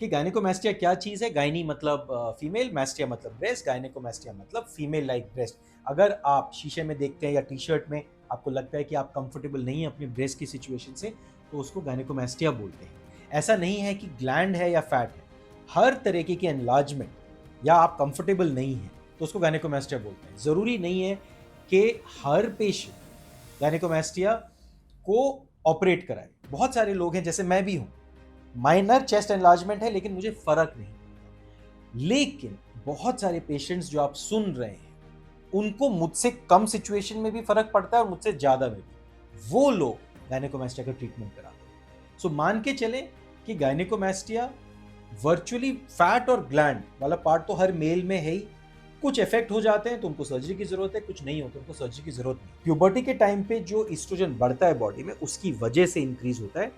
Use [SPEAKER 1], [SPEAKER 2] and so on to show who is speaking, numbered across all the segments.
[SPEAKER 1] कि गायनेकोमास्टिया क्या चीज़ है? गायनी मतलब फीमेल, मास्टिया मतलब ब्रेस्ट, गायनेकोमास्टिया मतलब फीमेल लाइक ब्रेस्ट। अगर आप शीशे में देखते हैं या टी-शर्ट में आपको लगता है कि आप कंफर्टेबल नहीं हैं अपने ब्रेस्ट की सिचुएशन से, तो उसको गायनेकोमास्टिया बोलते हैं। ऐसा नहीं है कि ग्लैंड है या फैट है। हर तरीके की एनलार्जमेंट या आप कंफर्टेबल नहीं हैं, तो उसको गायनेकोमास्टिया बोलते हैं। ज़रूरी नहीं है कि हर पेशेंट गायनेकोमास्टिया को ऑपरेट कराए। बहुत सारे लोग हैं, जैसे मैं भी हूँ, माइनर चेस्ट एनलार्जमेंट है लेकिन मुझे फर्क नहीं पड़ता। लेकिन बहुत सारे पेशेंट्स जो आप सुन रहे हैं उनको मुझसे कम सिचुएशन में भी फर्क पड़ता है और मुझसे ज्यादा में भी, वो लोग गायनेकोमास्टिया का ट्रीटमेंट कराते हैं। सो मान के चले कि गायनेकोमास्टिया वर्चुअली फैट और ग्लैंड वाला पार्ट तो हर मेल में है ही। कुछ इफेक्ट हो जाते हैं तो उनको सर्जरी की जरूरत है, कुछ नहीं होते उनको सर्जरी की जरूरत नहीं। प्यूबर्टी के टाइम पे जो एस्ट्रोजन बढ़ता है बॉडी में उसकी वजह से इंक्रीज होता है।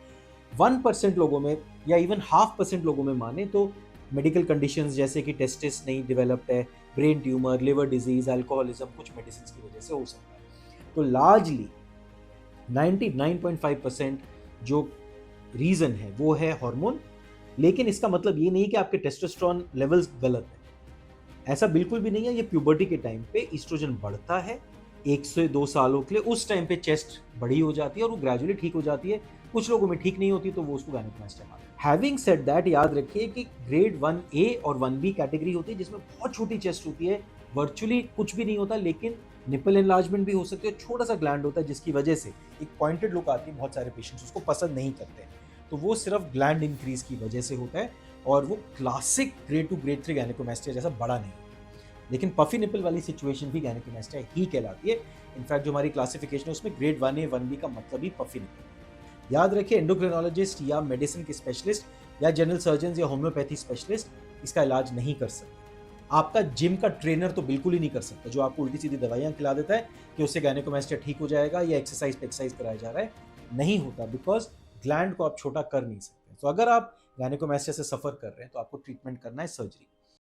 [SPEAKER 1] 1% लोगों में या इवन 0.5% लोगों में माने तो मेडिकल कंडीशंस जैसे कि टेस्टिस नहीं डेवलप्ड है, brain tumour, liver disease, alcoholism, कुछ मेडिसिन की वजह से हो सकता है। तो लार्जली 99.5% जो रीजन है वो है हार्मोन। लेकिन इसका मतलब ये नहीं कि आपके टेस्टोस्टेरोन लेवल्स गलत है, ऐसा बिल्कुल भी नहीं है। ये प्यूबर्टी के टाइम पे ईस्ट्रोजन बढ़ता है 1 से 2 सालों के लिए, उस टाइम पे चेस्ट बड़ी हो जाती है और वो ग्रेजुअली ठीक हो जाती है। कुछ लोगों में ठीक नहीं होती तो वो उसको गायनेकोमास्टिया मानते हैं। हैविंग सेड दैट, याद रखिए कि ग्रेड 1A और 1B कैटेगरी होती है जिसमें बहुत छोटी चेस्ट होती है, वर्चुअली कुछ भी नहीं होता, लेकिन निपल एनलार्जमेंट भी हो सकती है, छोटा सा ग्लैंड होता है जिसकी वजह से एक पॉइंटेड लुक आती है। बहुत सारे पेशेंट्स उसको पसंद नहीं करते हैं, तो वो सिर्फ ग्लैंड इंक्रीज की वजह से होता है और वो क्लासिक ग्रेड 2 ग्रेड 3 गायनेकोमास्टिया जैसा बड़ा नहीं। लेकिन पफी निपल वाली सिचुएशन भी गायनेकोमास्टिया ही कहलाती है। इनफैक्ट जो हमारी क्लासिफिकेशन है उसमें ग्रेड 1A 1B का मतलब ही पफी निपल। याद रखिए, एंडोक्रिनोलॉजिस्ट या मेडिसिन के स्पेशलिस्ट या जनरल सर्जन या होम्योपैथी स्पेशलिस्ट इसका इलाज नहीं कर सकते। आपका जिम का ट्रेनर तो बिल्कुल ही नहीं कर सकता, जो आपको उल्टी सीधी दवाइयां खिला देता है कि उससे गायनेकोमास्टिया ठीक हो जाएगा या एक्सरसाइज पे एक्सरसाइज कराया जा रहा है, नहीं होता। बिकॉज ग्लैंड को आप छोटा कर नहीं सकते। तो अगर आप गायनेकोमास्टिया से सफर कर रहे हैं तो आपको ट्रीटमेंट करना है सर्जरी।